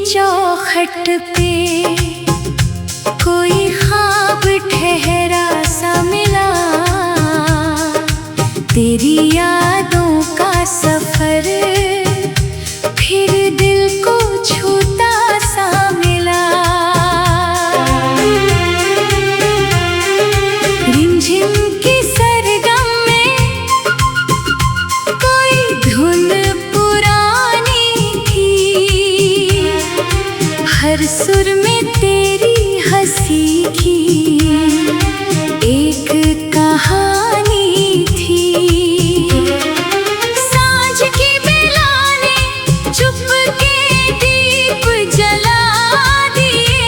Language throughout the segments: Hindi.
चौखट पे कोई ख्वाब ठहरा सा मिला, तेरी यादों का सफर फिर दिल को छूता सा मिला। रिमझिम की सरगम में कोई धुन पुरानी थी, हर सुर में तेरी हंसी की एक कहानी थी। सांझ की बेला ने चुपके दीप जला दिए,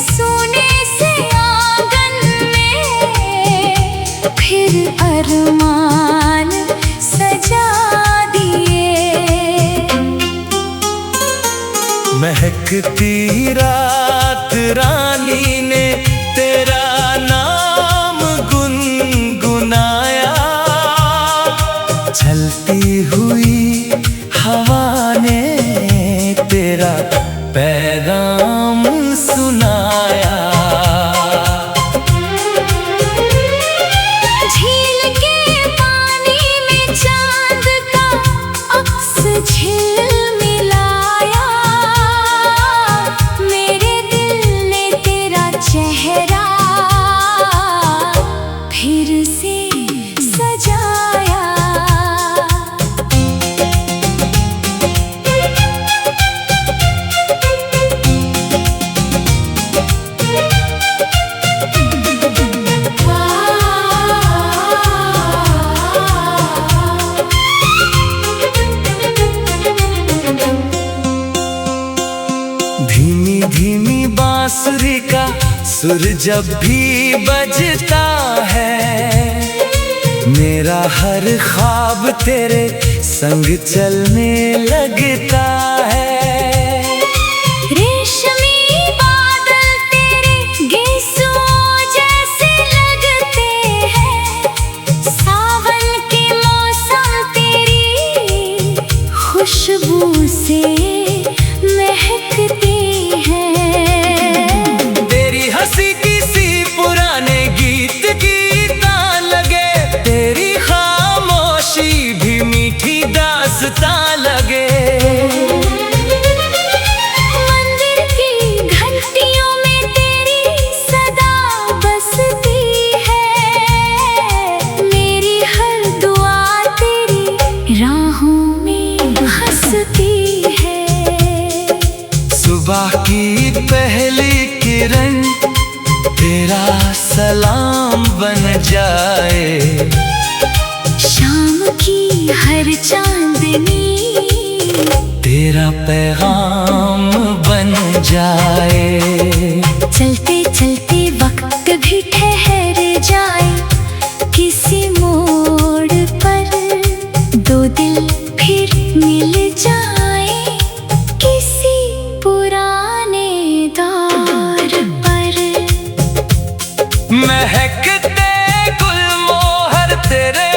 सोने से आंगन में फिर अरमान सजा दिए। महकती रात रानी ने तेरा नाम गुनगुनाया, चलती हुई हवा ने तेरा पैगाम सुनाया। झील के पानी में चांद का अक्स झिलमिलाया, मेरे दिल ने तेरा चेहरा फिर से सजाया। धीमी धीमी बांसुरी का सुर जब भी बजता है, मेरा हर ख्वाब तेरे संग चलने लगता है। रेशमी बादल तेरे गेसुओं जैसे लगते हैं, सावन के मौसम तेरी खुशबू से महकते हैं। तेरी हंसी किसी पुराने गीत की तान लगे, तेरी खामोशी भी मीठी दास्तां लगे। मंदिर की घंटियों में तेरी सदा बसती है, मेरी हर दुआ तेरी राहों में हंसती है। सुबह की पहली किरण तेरा सलाम बन जाए, शाम की हर चांदनी तेरा पैगाम बन जाए। चलते चलते वक्त भी ठहर जाए, किसी मोड़ पर दो दिल फिर मिल जाए, किसी पुराने दौर पर। महकते गुलमोहर तेरे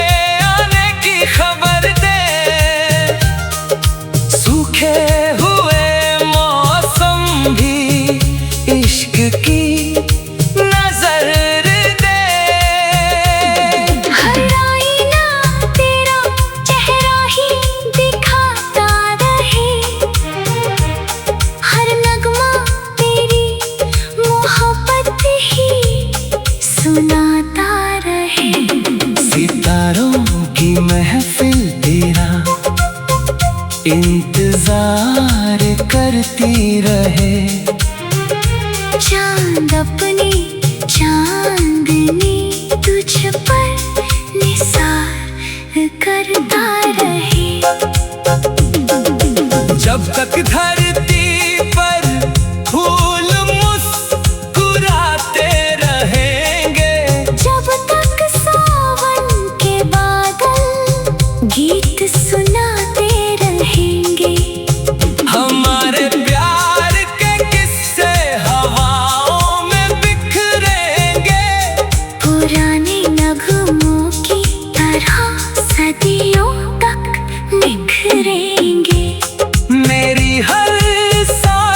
आने की खबर दे, सूखे हुए मौसम भी इश्क की नजर दे। हर आईना तेरा चेहरा ही दिखाता रहे, हर नगमा तेरी मोहब्बत ही सुनाता रहे। सितारों की महफिल तेरा इंतजार करती रहे, चांद अपनी चांदनी तुझ पर निसार करता रहे। जब तक धरती पर फूल मुस्कुराते रहेंगे, जब तक सावन के बादल गीत सुनाते रहेंगे, हमारे प्यार के किस्से हवाओं में बिखरेंगे, पुराने नगमों की तरह सदियों तक निखरेंगे। मेरी हर सांस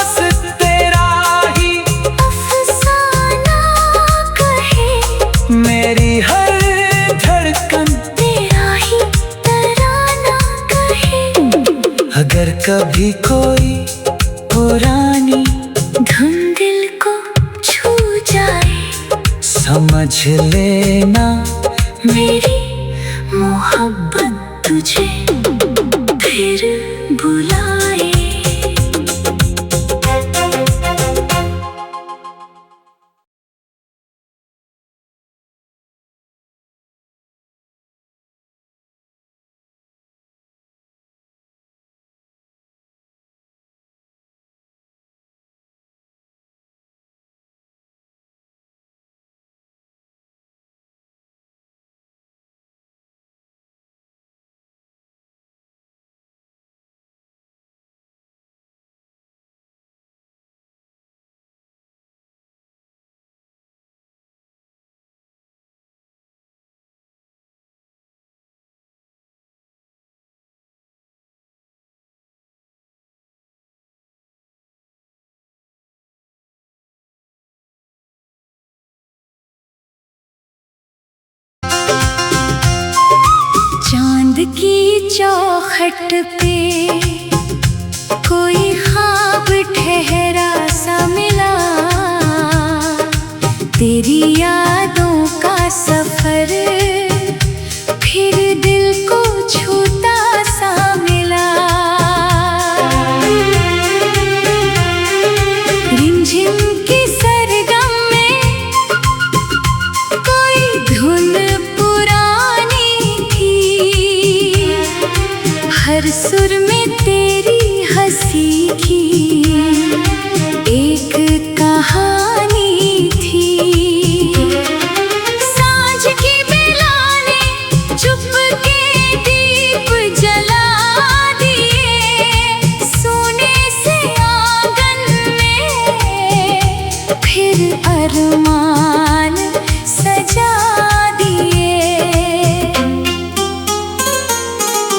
अगर कभी कोई पुरानी धुन दिल को छू जाए, समझ लेना मेरी मोहब्बत तुझे फिर बुलाए। चांद की चौखट पे कोई ख्वाब ठहरा सा मिला, तेरी यादों का सफर फिर दिल को छूता सा मिला। रिमझिम की सरगम में कोई धुन हर सुर में तेरी हंसी की एक कहानी थी। सांझ की बेला ने चुपके दीप जला दिए, सोने से आंगन में फिर अरमान सजा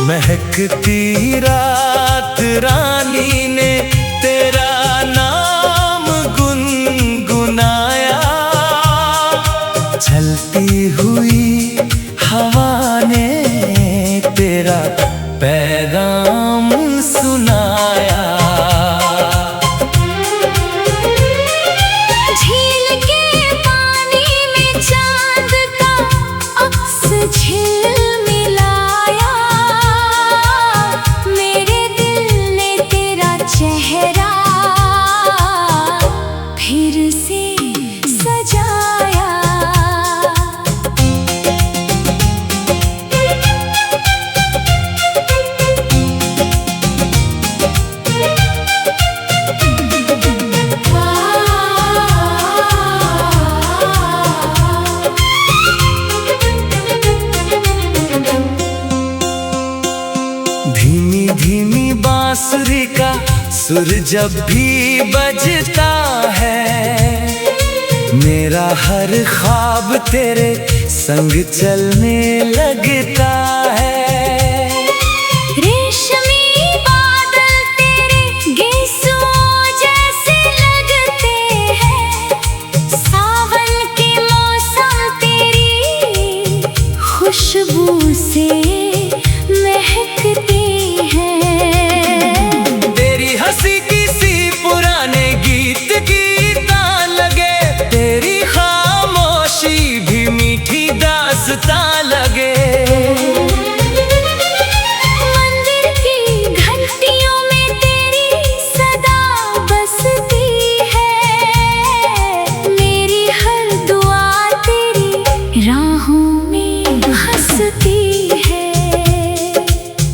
महकती रात रानी ने तेरा नाम गुनगुनाया, चलती हुई हवा ने तेरा पैगाम सुनाया। झील के पानी में चांद का अक्स झिलमिलाया, चेहरा फिर से सजाया। धीमी धीमी बांसुरी का सुर जब भी बजता है, मेरा हर ख्वाब तेरे संग चलने लगता है। रेशमी बादल तेरे गेसुओं जैसे लगते हैं, सावन के मौसम तेरी खुशबू से महकते हैं। तेरी हंसी किसी पुराने गीत गीता लगे, तेरी खामोशी भी मीठी दास्तां लगे। मंदिर की घंटियों में तेरी सदा बसती है, मेरी हर दुआ तेरी राहों में हंसती है।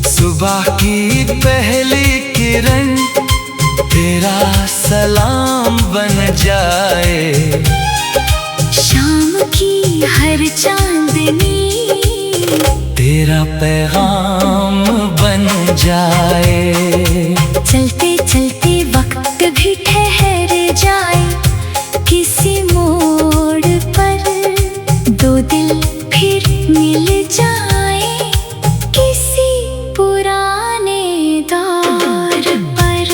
सुबह की पहली किरण तेरा सलाम बन जाए, शाम की हर चांदनी तेरा पैगाम बन जाए। चलते चलते वक्त भी ठहर जाए, किसी मोड़ पर दो दिल फिर मिल जाए, किसी पुराने दौर पर।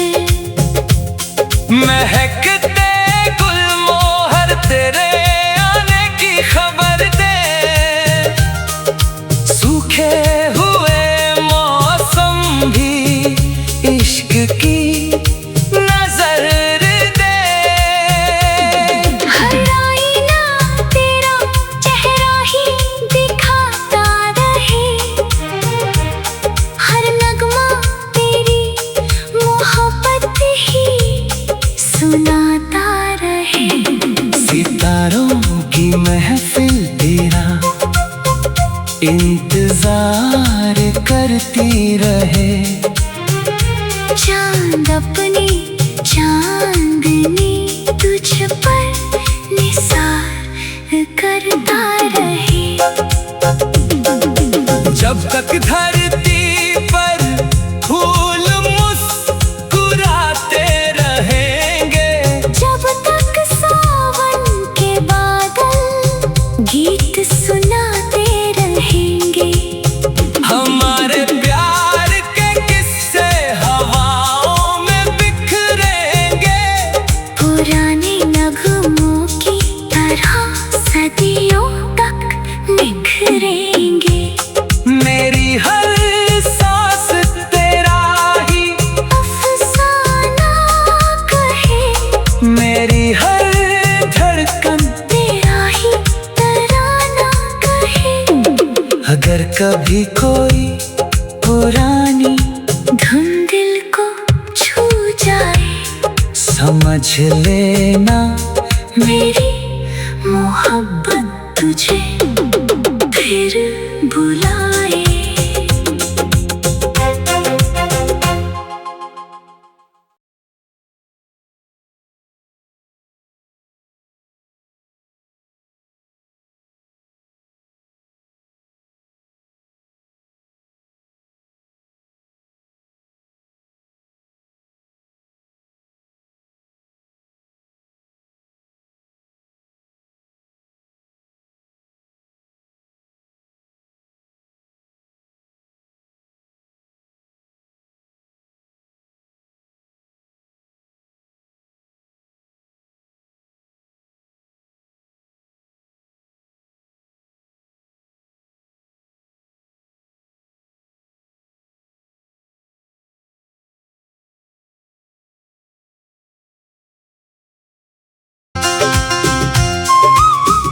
महकते गुलमोहर तेरे आने की खबर दे, सूखे हुए मौसम भी महफिल तेरा इंतजार करती रहे। चांद अपनी चांदनी तुझ पर निसार करता रहे। जब तक धरती पर फूल मुस्कुराते रहेंगे, जब तक सावन के बादल गीत सुनाते रहेंगे, हमारे प्यार के किस्से हवाओं में बिखरेंगे। पुराने नगमों की तरह सदियों तक निखरेंगे। मेरी हर सांस तेरा ही अफसाना कहे, मेरी हर धड़कन तेरा ही तराना कहे। अगर कभी कोई पुरानी धुन दिल को छू जाए, समझ लेना मेरी मोहब्बत तुझे फिर बुलाए।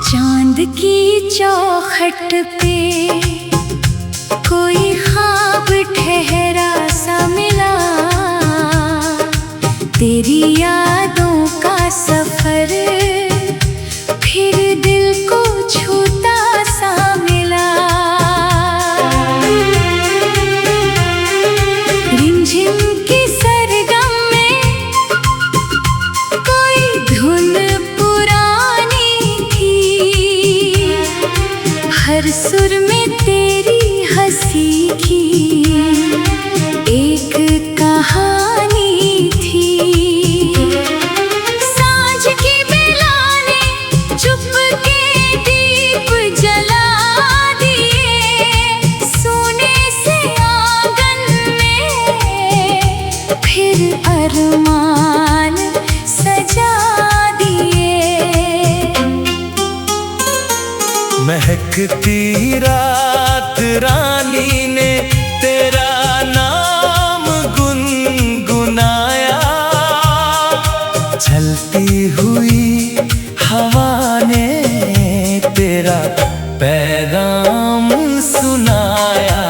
चांद की चौखट पे कोई ख्वाब ठहरा सा मिला, तेरी यादों का सफर फिर दिल को छूता सा मिला। रिमझिम की सरगम में कोई धुन पुरानी थी, हर सुर में तेरी हंसी की एक कहानी थी। सांझ की बेला ने चुपके दीप जला दिए, सोने से आंगन में फिर अरमान सजा दिए। महकती रात रानी ने तेरा नाम गुनगुनाया, चलती हुई हवा ने तेरा पैगाम सुनाया।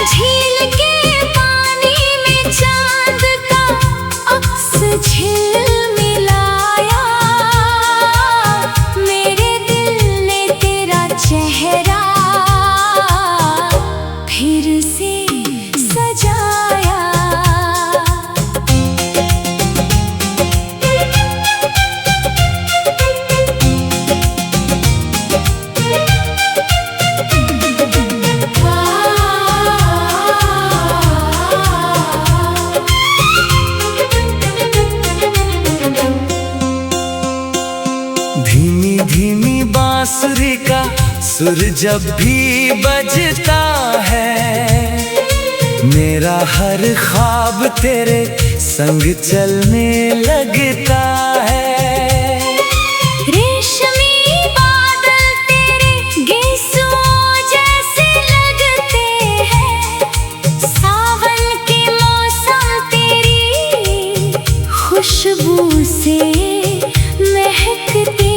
झील के पानी में चांद का अक्स झिलमिलाया, मेरे दिल ने तेरा चेहरा फिर से सजाया। धीमी धीमी बांसुरी का सुर जब भी बजता है, मेरा हर ख्वाब तेरे संग चलने लगता है। रेशमी बादल तेरे गेसुओं जैसे लगते हैं, सावन के मौसम तेरी खुशबू से महकते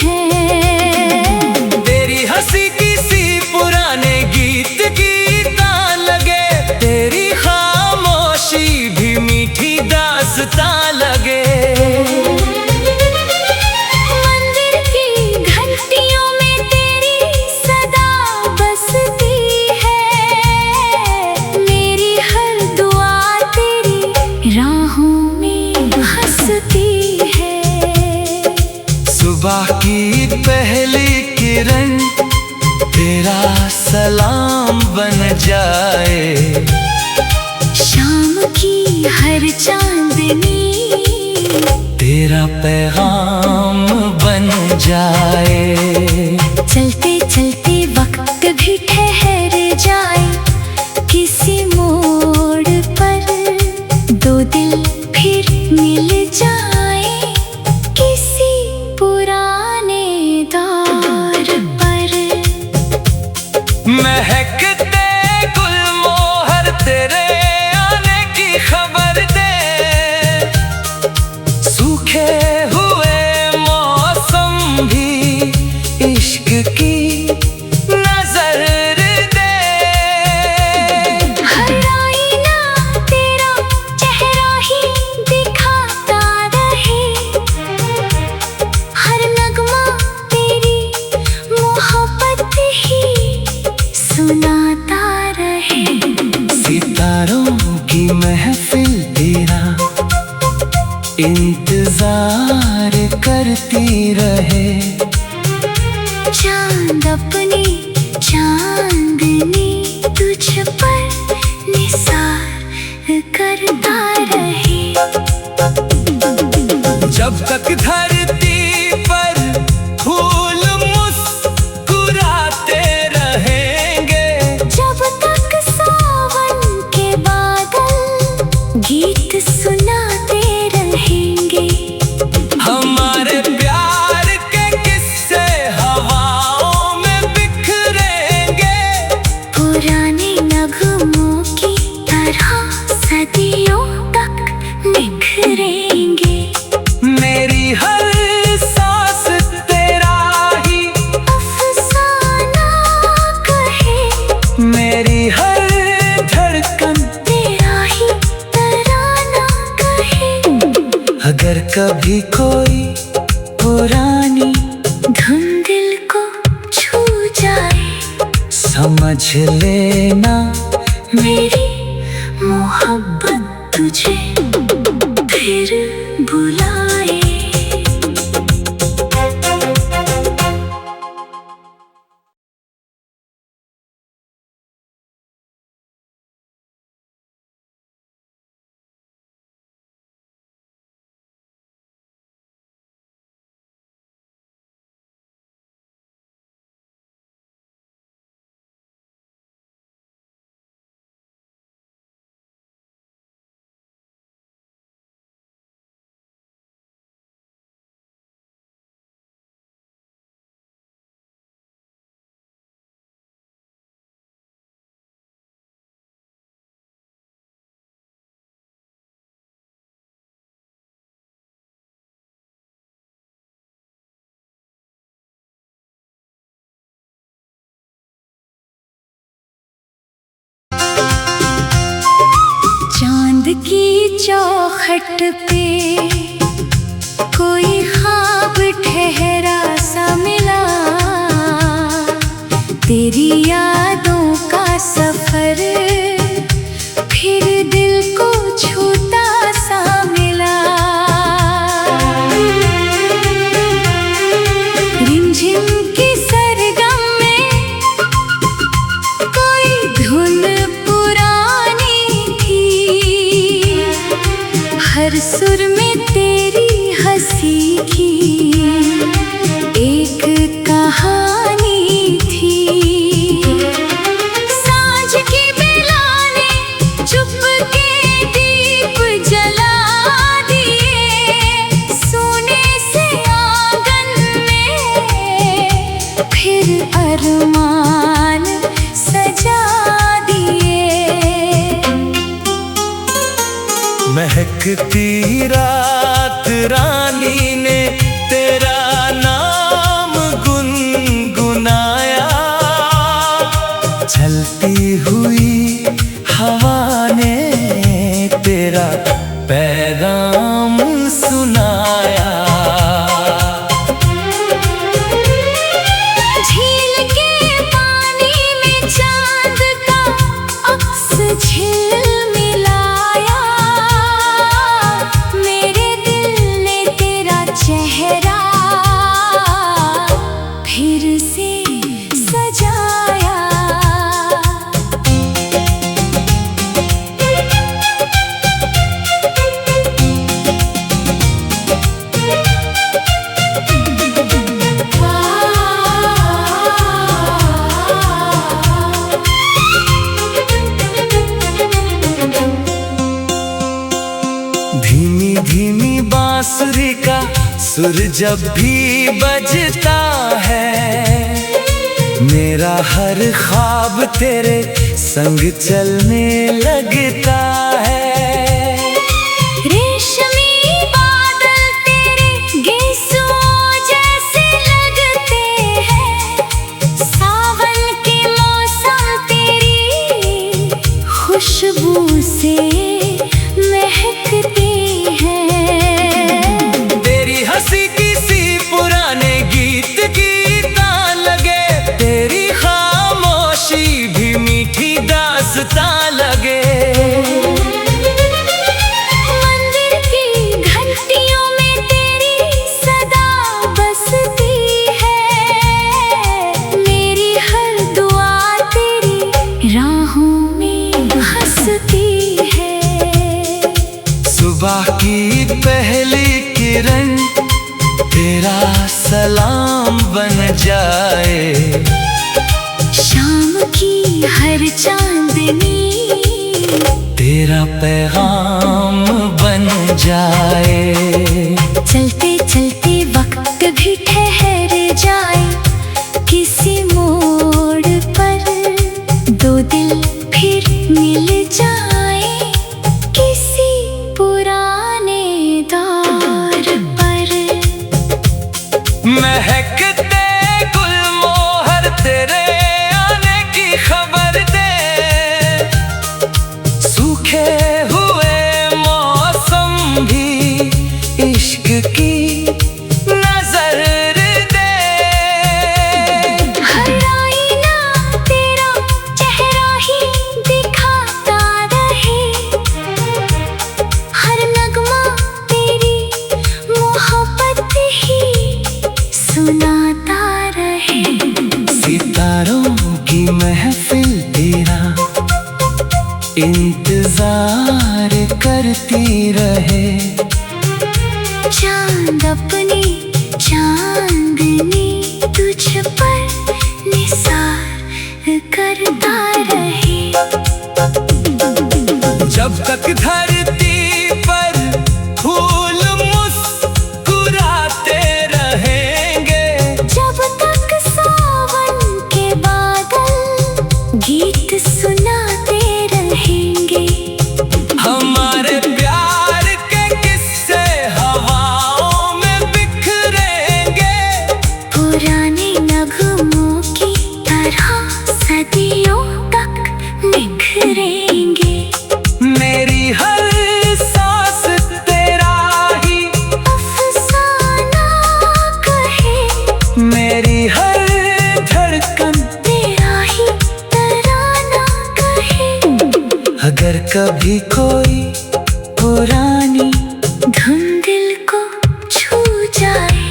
हैं। तेरी हंसी किसी पुराने गीत की तान लगे, तेरी खामोशी भी मीठी दास्तां लगे। सुबह की पहली किरण तेरा सलाम बन जाए, शाम की हर चांदनी तेरा पैगाम बन जाए। चलते चलते वक्त भी ठहर जाए, किसी मोड़ पर दो दिल फिर मिल जाए, किसी पुराने दौर पर। महकते गुलमोहर तेरे आने की खबर दे, सूखे हुए मौसम भी इश्क की नजर दे। हर आईना तेरा चेहरा ही दिखाता रहे, हर नगमा तेरी मोहब्बत ही सुनाता रहे। सितारों की महफिल तेरा इंतजार करती रहे, चांद अपनी चांदनी तुझ पर निसार करता रहे। जब तक धरती पर फूल मुस्कुराते रहेंगे, जब तक सावन के बादल गीत सुनाते रहेंगे, हमारे प्यार के किस्से हवाओं में बिखरेंगे, पुराने नगमों की तरह सदियों तक निखरेंगे। मेरी हर सांस तेरा ही अफसाना कहे, मेरी हर धड़कन तेरा ही तराना कहे। अगर कभी कोई पुरानी धुन दिल को छू जाए, समझ लेना मेरी मोहब्बत तुझे फिर बुलाए। चांद की चौखट पे कोई ख्वाब ठहरा सा मिला, तेरी यादों का सफर फिर दिल को छूता सा मिला। रिमझिम की सरगम में कोई धुन पुरानी थी, हर सुर में तेरी हंसी की एक कहानी थी। सांझ की बेला ने चुपके दीप जला दिए, सोने से आंगन में फिर अरमान सजा दिए। महकती रात रानी ने तेरा नाम गुनगुनाया, चलती हुई हवा ने तेरा पैगाम सुनाया। झील के पानी में चांद का अक्स झिलमिलाया, मेरे दिल ने तेरा चेहरा सुर जब भी बजता है, मेरा हर ख्वाब तेरे संग चलने लगता है। रेशमी बादल तेरे गेसुओं जैसे लगते हैं, सावन के मौसम तेरी खुशबू से महकते हैं। तेरी हंसी किसी पुराने गीत की तान लगे, तेरी खामोशी भी मीठी दास्तां लगे। मंदिर की घंटियों में तेरी सदा बसती है, मेरी हर दुआ तेरी राहों में हंसती है। सुबह की पहली किरण तेरा सलाम बन जाए, शाम की हर चांदनी तेरा पैगाम बन जाए। चलते चलते वक्त भी ठहर जाए, किसी मोड़ पर दो दिल फिर मिल जाए, किसी पुराने दौर पर। महकते गुलमोहर तेरे आने की खबर दे, सूखे हुए मौसम भी इश्क की नजर दे। हर आईना तेरा चेहरा ही दिखाता रहे, हर नगमा तेरी मोहब्बत ही सुनाता रहे। सितारों की महफिल तेरा इंतजार करती रहे, चांद अपनी चांदनी तुझ पर निसार करता रहे। जब तक धरती पर फूल मुस्कुराते रहेंगे, जब तक सावन के बादल गीत सुनाते रहेंगे, हमारे प्यार के किस्से हवाओं में बिखरेंगे, पुराने नगमों की तरह सदियों तक निखरेंगे। मेरी हर सांस तेरा ही अफसाना कहे, मेरी हर धड़कन तेरा ही तराना कहे। अगर कभी कोई पुरानी धुन दिल को छू जाए,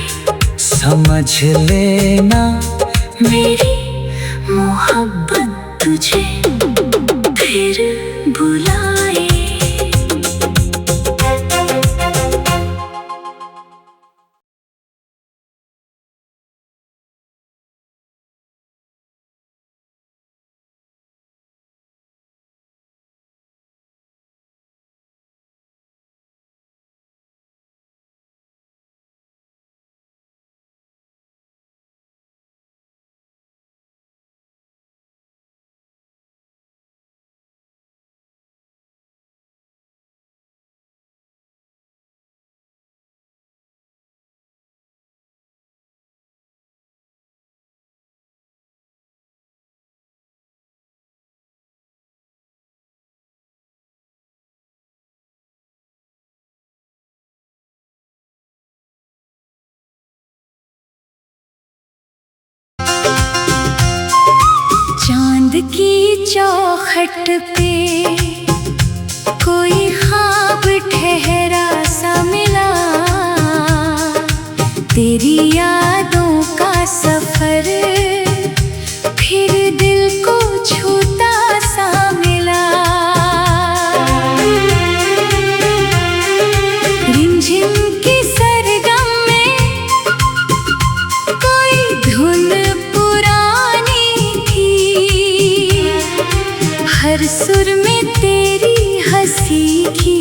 समझ लेना मेरी मोहब्बत तुझे फिर बुलाए। चांद की चौखट पे कोई ख्वाब ठहरा सा मिला, तेरी यादों का सफर फिर दिल को छूता सा मिला। रिमझिम की सरगम में कोई धुन पुरानी थी, हर सुर में तेरी हंसी की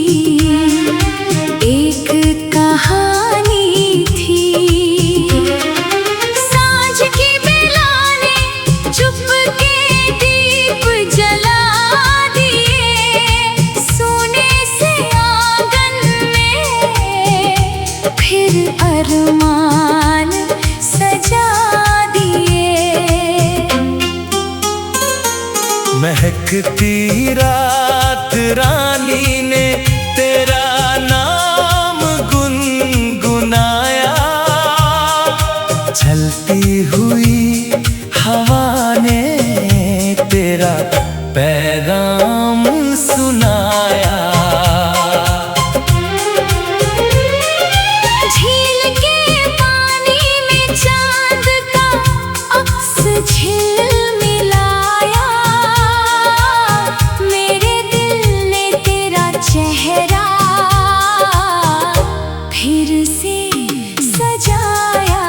एक कहानी थी। रुमाल सजा दिए। महकती रात रानी ने तेरा नाम गुनगुनाया, चलती हुई हवा ने तेरा पैगाम सुनाया। झील के पानी में चांद का अक्स झिलमिलाया, मेरे दिल ने तेरा चेहरा फिर से सजाया।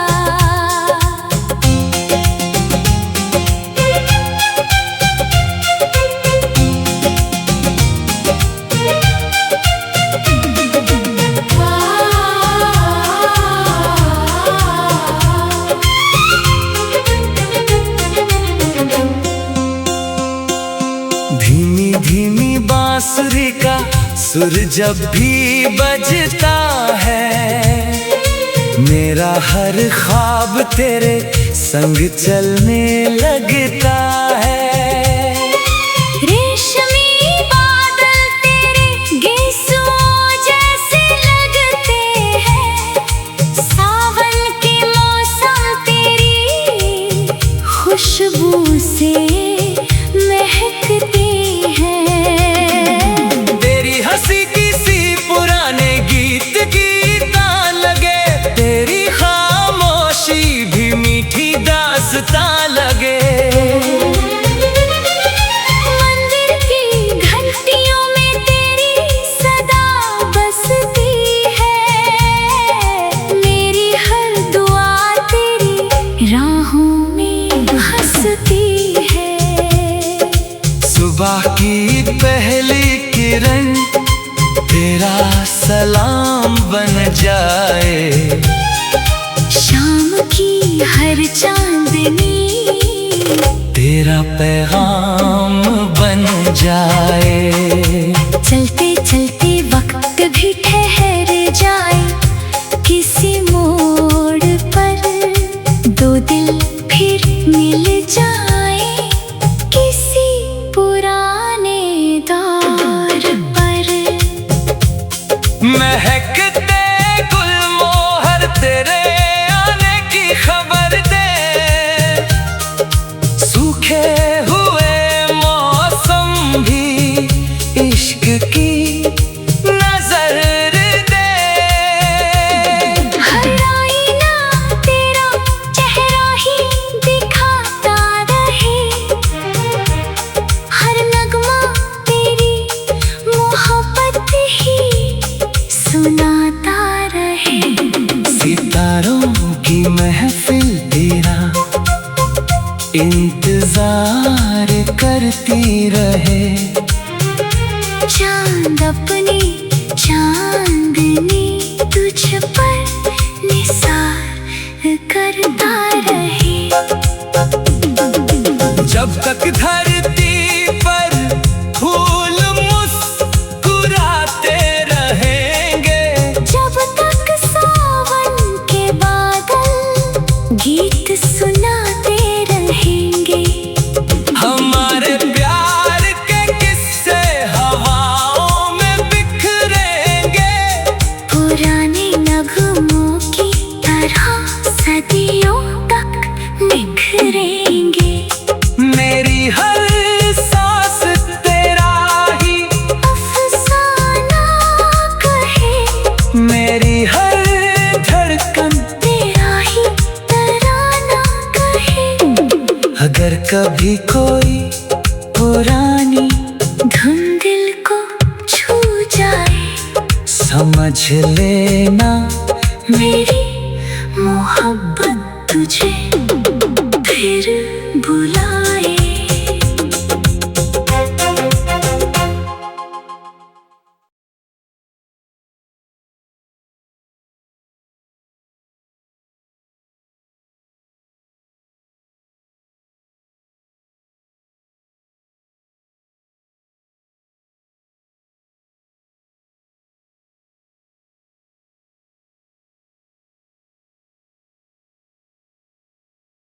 धीमी धीमी बांसुरी का सुर जब भी बजता है, मेरा हर ख्वाब तेरे संग चलने लगता है। रेशमी बादल तेरे गेसुओं जैसे लगते हैं, सावन के मौसम तेरी खुशबू से महकते हैं। तेरी हंसी किसी पुराने गीत की तान लगे, तेरी खामोशी भी मीठी दास्तां लगे। मंदिर की घंटियों में तेरी सदा बसती है, मेरी हर दुआ तेरी राहों में हंसती है। सुबह की पहली किरण तेरा सलाम बन जाए, शाम की हर चांदनी तेरा पैगाम बन जाए। चलते चलते वक्त भी ठहर जाए, किसी मोड़ पर दो दिल फिर मिल जाए, किसी पुराने दौर पर। महकते गुलमोहर तेरे आने की खबर दे, सूखे हुए मौसम भी इश्क की नजर दे। हर आईना तेरा चेहरा ही दिखाता रहे, हर नगमा तेरी मोहब्बत ही सुनाता रहे। सितारों की महफिल तेरा इंतजार करती रहे, चांद अपनी चांदनी तुझ पर निसार करता रहे। जब तक धरती पर फूल मुस्कुराते रहेंगे, जब तक सावन के बादल गीत सुनाते रहेंगे, हमारे प्यार के किस्से हवाओं में बिखरेंगे, पुराने नगमों की तरह सदियों तक निखरेंगे। मेरी हर सांस तेरा ही अफसाना कहे, मेरी हर धड़कन तेरा ही तराना कहे। अगर कभी कोई पुरानी धुन दिल को छू जाए, समझ लेना मेरी मोहब्बत तुझे फिर बुला